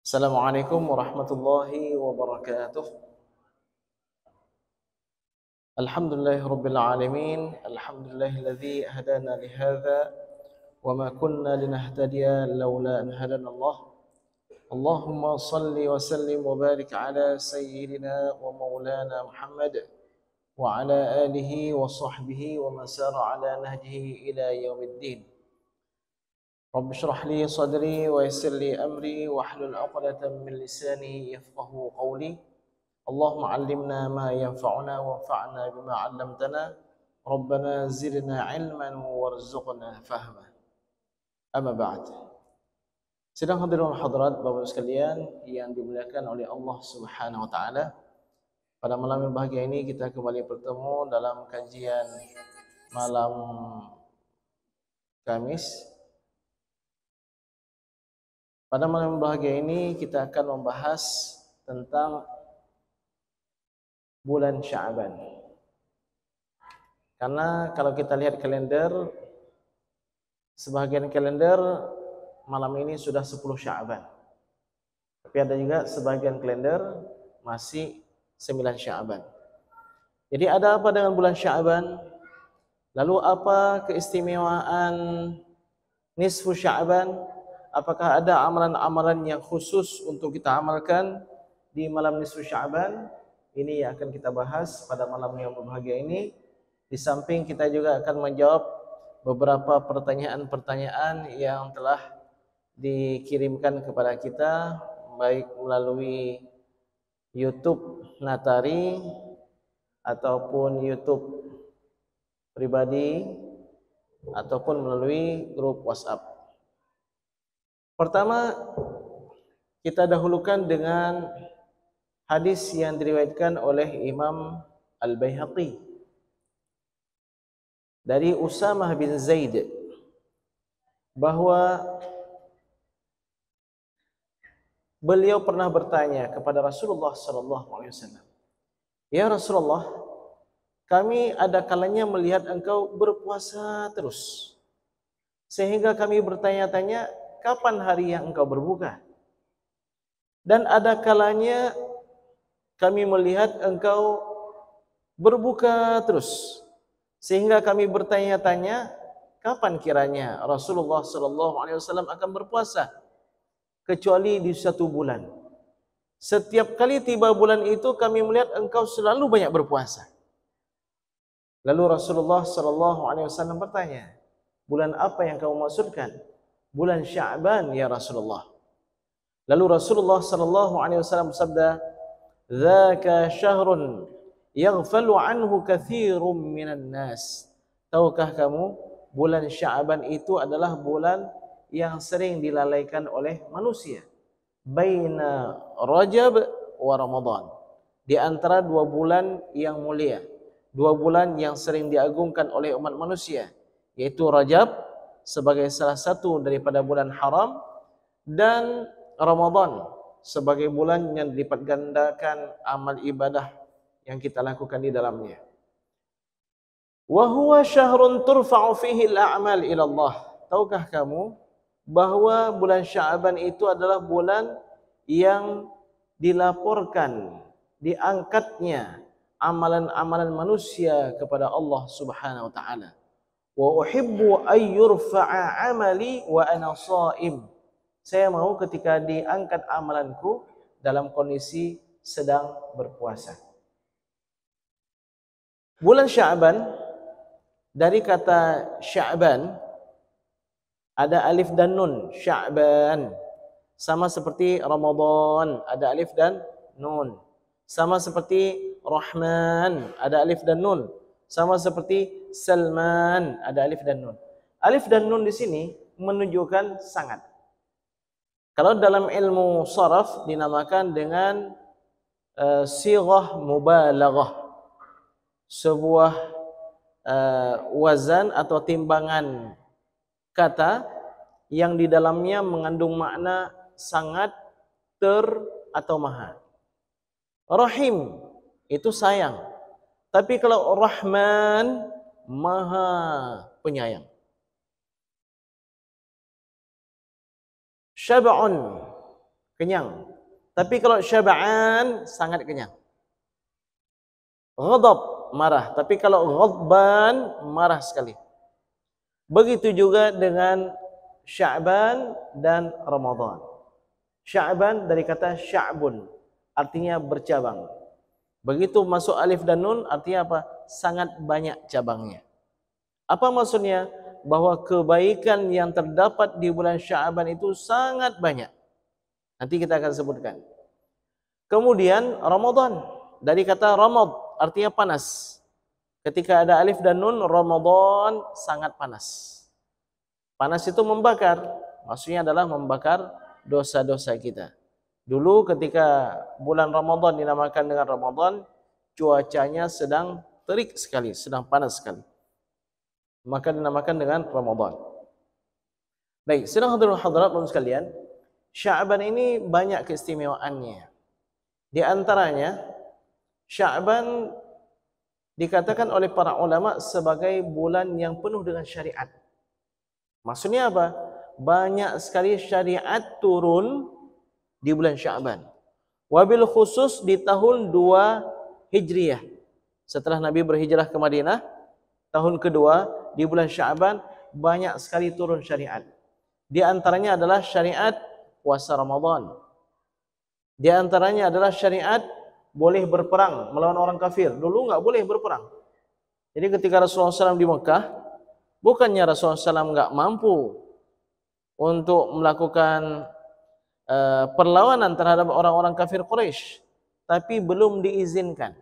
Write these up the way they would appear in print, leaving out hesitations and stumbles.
Assalamualaikum warahmatullahi wabarakatuh. Alhamdulillahirabbil alamin. Alhamdulillahilladzi hadana lihadza wa ma kunna linahtadiya laula an hadana Allah. Allahumma salli wa sallim wa barik ala sayyidina wa maulana Muhammad wa ala alihi wa sahbihi wa man sara ala nahjihi ila yaumiddin. Rabbi shrah li sadri wa yassir li amri wa hlul 'uqdatam min lisani yafqahu qawli. Allahumma 'allimna ma yanfa'una wanfa'na bima 'allamtana. Rabbana zidna 'ilman warzuqna fahma. Amma ba'd. Sidang hadirin hadirat Bapak sekalian yang dimuliakan oleh Allah Subhanahu wa taala. Pada malam yang bahagia ini kita kembali bertemu dalam kajian malam Kamis. Pada malam yang bahagia ini kita akan membahas tentang bulan Sya'ban. Karena kalau kita lihat kalender, sebagian kalender malam ini sudah 10 Sya'ban. Tapi ada juga sebagian kalender masih 9 Sya'ban. Jadi ada apa dengan bulan Sya'ban? Lalu apa keistimewaan nisfu Sya'ban? Apakah ada amalan-amalan yang khusus untuk kita amalkan di malam nisfu Sya'ban? Ini yang akan kita bahas pada malam yang berbahagia ini. Di samping kita juga akan menjawab beberapa pertanyaan-pertanyaan yang telah dikirimkan kepada kita baik melalui YouTube Natari ataupun YouTube pribadi ataupun melalui grup WhatsApp. Pertama, kita dahulukan dengan hadis yang diriwayatkan oleh Imam Al-Baihaqi dari Usamah bin Zaid bahwa beliau pernah bertanya kepada Rasulullah SAW, "Ya Rasulullah, kami ada kalanya melihat engkau berpuasa terus, sehingga kami bertanya-tanya, kapan hari yang engkau berbuka? Dan ada kalanya kami melihat engkau berbuka terus, sehingga kami bertanya-tanya, kapan kiranya Rasulullah SAW akan berpuasa, kecuali di satu bulan. Setiap kali tiba bulan itu kami melihat engkau selalu banyak berpuasa." Lalu Rasulullah SAW bertanya, "Bulan apa yang kamu maksudkan?" "Bulan Sya'ban ya Rasulullah." Lalu Rasulullah SAW bersabda, "Dzaka syahrun yaghfalu anhu katsirun minan nas." Tahukah kamu, bulan Sya'ban itu adalah bulan yang sering dilalaikan oleh manusia. Baina Rajab wa Ramadan. Di antara dua bulan yang mulia, dua bulan yang sering diagungkan oleh umat manusia, yaitu Rajab sebagai salah satu daripada bulan haram dan Ramadan sebagai bulan yang dilipat gandakan amal ibadah yang kita lakukan di dalamnya. Wa huwa syahrun turfa'u fihi al-a'mal ila Allah. Tahukah kamu bahwa bulan Sya'ban itu adalah bulan yang dilaporkan, diangkatnya amalan-amalan manusia kepada Allah Subhanahu wa taala. Wa uhibbu ay yurfa'a 'amali wa ana sha'im. Saya mau ketika diangkat amalanku dalam kondisi sedang berpuasa. Bulan Sya'ban, dari kata Sya'ban ada alif dan nun, Sya'ban. Sama seperti Ramadan, ada alif dan nun. Sama seperti Rahman, ada alif dan nun. Sama seperti Salman, ada alif dan nun. Alif dan nun di sini menunjukkan sangat. Kalau dalam ilmu sharaf dinamakan dengan sighah mubalaghah. Sebuah wazan atau timbangan kata yang di dalamnya mengandung makna sangat, atau maha. Rahim itu sayang. Tapi kalau Rahman, maha penyayang. Syab'un kenyang. Tapi kalau syab'an sangat kenyang. Ghadab, marah. Tapi kalau ghadban, marah sekali. Begitu juga dengan Sya'ban dan Ramadan. Sya'ban dari kata sya'bun, artinya bercabang. Begitu masuk alif dan nun, artinya apa? Sangat banyak cabangnya. Apa maksudnya? Bahwa kebaikan yang terdapat di bulan Sya'ban itu sangat banyak. Nanti kita akan sebutkan. Kemudian Ramadan, dari kata Ramad, artinya panas. Ketika ada alif dan nun, Ramadan sangat panas. Panas itu membakar, maksudnya adalah membakar dosa-dosa kita. Dulu ketika bulan Ramadan dinamakan dengan Ramadan, cuacanya sedang terik sekali, sedang panas sekali. Maka dinamakan dengan Ramadan. Baik, sedang hadirin hadirat sekalian, Sya'ban ini banyak keistimewaannya. Di antaranya, Sya'ban dikatakan oleh para ulama sebagai bulan yang penuh dengan syariat. Maksudnya apa? Banyak sekali syariat turun di bulan Sya'ban. Wabil khusus di tahun 2 Hijriyah. Setelah Nabi berhijrah ke Madinah, tahun kedua di bulan Sya'ban banyak sekali turun syariat. Di antaranya adalah syariat puasa Ramadan. Di antaranya adalah syariat boleh berperang melawan orang kafir. Dulu enggak boleh berperang. Jadi ketika Rasulullah SAW di Mekah, bukannya Rasulullah SAW enggak mampu untuk melakukan perlawanan terhadap orang-orang kafir Quraisy, tapi belum diizinkan.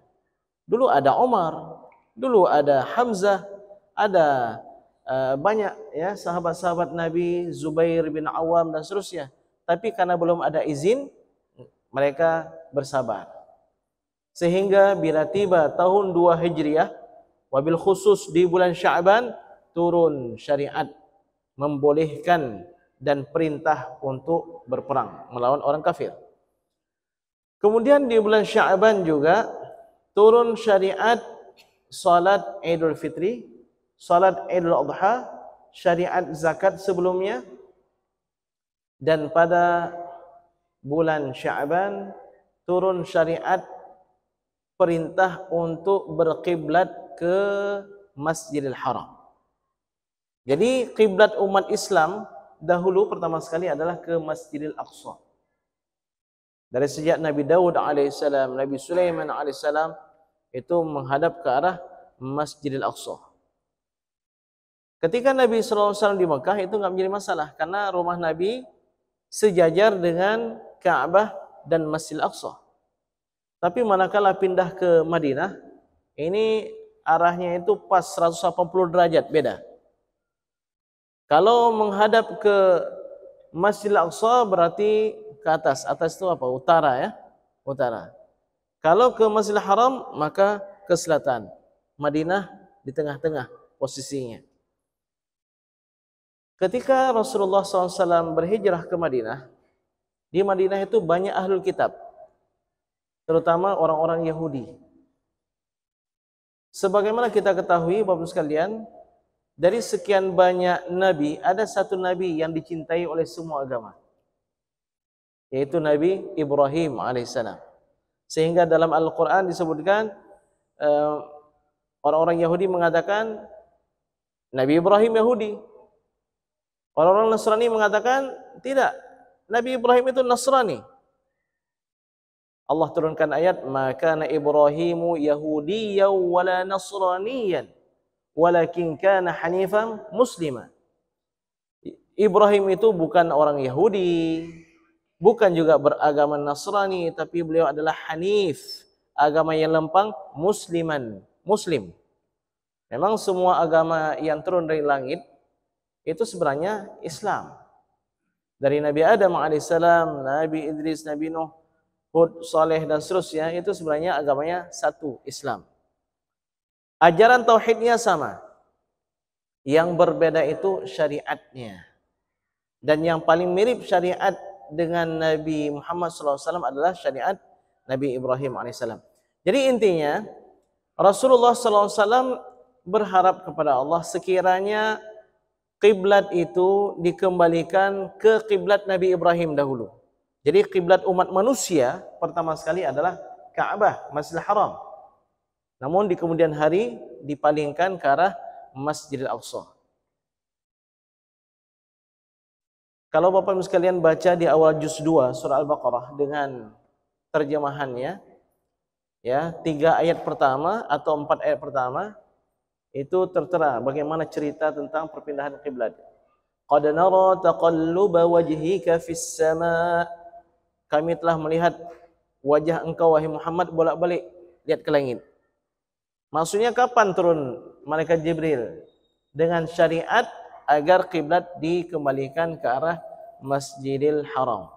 Dulu ada Umar, dulu ada Hamzah, ada banyak ya sahabat-sahabat Nabi, Zubair bin Awam dan seterusnya. Tapi karena belum ada izin, mereka bersabar. Sehingga bila tiba tahun 2 Hijriah, wabil khusus di bulan Sya'ban, turun syariat membolehkan dan perintah untuk berperang melawan orang kafir. Kemudian di bulan Sya'ban juga turun syariat salat Idul Fitri, salat Idul Adha, syariat zakat sebelumnya, dan pada bulan Sya'ban turun syariat perintah untuk berkiblat ke Masjidil Haram. Jadi kiblat umat Islam dahulu pertama sekali adalah ke Masjidil Aqsa. Dari sejak Nabi Daud alaihissalam, Nabi Sulaiman alaihissalam itu menghadap ke arah Masjidil Aqsa. Ketika Nabi SAW di Mekah itu enggak menjadi masalah karena rumah Nabi sejajar dengan Ka'bah dan Masjidil Aqsa. Tapi manakala pindah ke Madinah, ini arahnya itu pas 180 derajat beda. Kalau menghadap ke Masjidil Aqsa berarti ke atas. Atas itu apa? Utara ya. Utara. Kalau ke Masjidil Haram maka ke selatan. Madinah di tengah-tengah posisinya. Ketika Rasulullah SAW berhijrah ke Madinah, di Madinah itu banyak ahlul kitab, terutama orang-orang Yahudi. Sebagaimana kita ketahui Bapak sekalian, dari sekian banyak nabi, ada satu nabi yang dicintai oleh semua agama, yaitu Nabi Ibrahim alaihissalam. Sehingga dalam Al-Quran disebutkan orang-orang Yahudi mengatakan Nabi Ibrahim Yahudi. Orang-orang Nasrani mengatakan tidak, Nabi Ibrahim itu Nasrani. Allah turunkan ayat, "Ma kana Ibrahimu Yahudiyyan wala Nasraniyan, walakin kana hanifan muslima." Ibrahim itu bukan orang Yahudi, bukan juga beragama Nasrani, tapi beliau adalah hanif, agama yang lempang, muslim. Memang semua agama yang turun dari langit itu sebenarnya Islam. Dari Nabi Adam alaihissalam, Nabi Idris, Nabi Nuh, Hud, Saleh dan seterusnya, itu sebenarnya agamanya satu, Islam. Ajaran tauhidnya sama. Yang berbeda itu syariatnya. Dan yang paling mirip syariat dengan Nabi Muhammad SAW adalah syariat Nabi Ibrahim AS. Jadi intinya, Rasulullah SAW berharap kepada Allah sekiranya kiblat itu dikembalikan ke kiblat Nabi Ibrahim dahulu. Jadi kiblat umat manusia pertama sekali adalah Ka'bah, Masjidil Haram. Namun di kemudian hari dipalingkan ke arah Masjidil Aqsa. Kalau Bapak Ibu sekalian baca di awal juz 2 surah Al-Baqarah dengan terjemahannya, ya, 3 ayat pertama atau 4 ayat pertama itu tertera bagaimana cerita tentang perpindahan kiblat. Qad nara taqalluba wajhika fis sama'. Kami telah melihat wajah engkau wahai Muhammad bolak-balik lihat ke langit. Maksudnya kapan turun malaikat Jibril? Dengan syariat agar kiblat dikembalikan ke arah Masjidil Haram.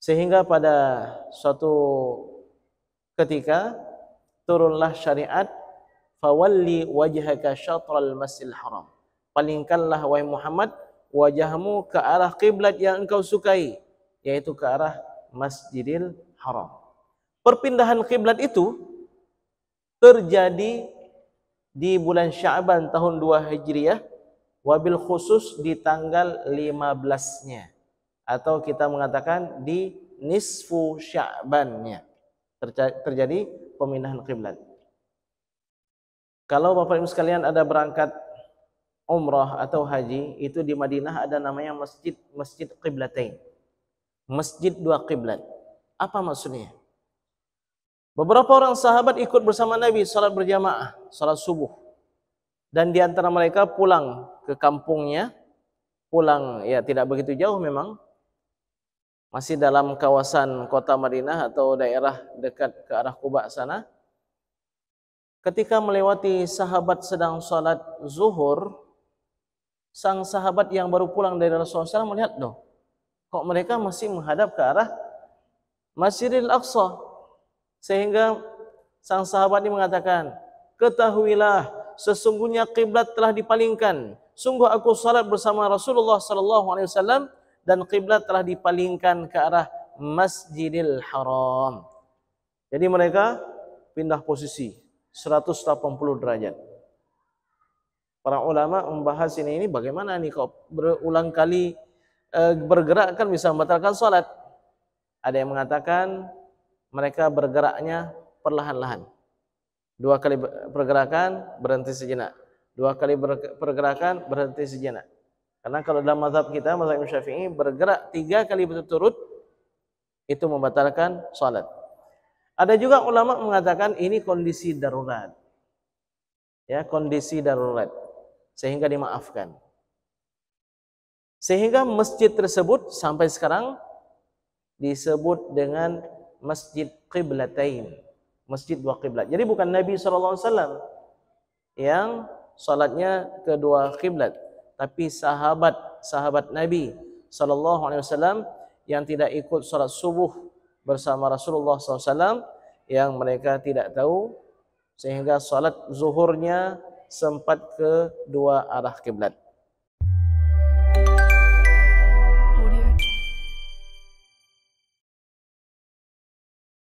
Sehingga pada suatu ketika turunlah syariat fawalli wajhaka syatral Masjidil Haram. Palingkanlah wahai Muhammad wajahmu ke arah kiblat yang engkau sukai, yaitu ke arah Masjidil Haram. Perpindahan kiblat itu terjadi di bulan Sya'ban tahun 2 Hijriah, wabil khusus di tanggal 15-nya, atau kita mengatakan di nisfu Sya'ban-nya terjadi pemindahan kiblat. Kalau Bapak Ibu sekalian ada berangkat umrah atau haji, itu di Madinah ada namanya Masjid Qiblatain. Masjid 2 kiblat. Apa maksudnya? Beberapa orang sahabat ikut bersama Nabi salat berjamaah, salat subuh. Dan di antara mereka pulang ke kampungnya, pulang ya tidak begitu jauh memang, masih dalam kawasan kota Madinah atau daerah dekat ke arah Quba sana. Ketika melewati sahabat sedang salat zuhur, sang sahabat yang baru pulang dari Rasulullah SAW melihat, loh, kok mereka masih menghadap ke arah Masjidil Aqsa. Sehingga sang sahabat ini mengatakan, ketahuilah sesungguhnya kiblat telah dipalingkan. Sungguh aku salat bersama Rasulullah SAW dan kiblat telah dipalingkan ke arah Masjidil Haram. Jadi mereka pindah posisi 180 derajat. Para ulama membahas ini bagaimana nih kok berulang kali bergerak kan bisa membatalkan salat. Ada yang mengatakan mereka bergeraknya perlahan-lahan. 2 kali pergerakan berhenti sejenak. 2 kali pergerakan berhenti sejenak. Karena kalau dalam mazhab kita, mazhab Imam Syafi'i, bergerak 3 kali berturut-turut itu membatalkan salat. Ada juga ulama mengatakan ini kondisi darurat. Ya, kondisi darurat sehingga dimaafkan. Sehingga masjid tersebut sampai sekarang disebut dengan Masjid Qiblatain, Masjid 2 kiblat. Jadi bukan Nabi SAW yang salatnya kedua kiblat, tapi sahabat Nabi SAW yang tidak ikut salat subuh bersama Rasulullah SAW, yang mereka tidak tahu, sehingga salat zuhurnya sempat ke 2 arah kiblat.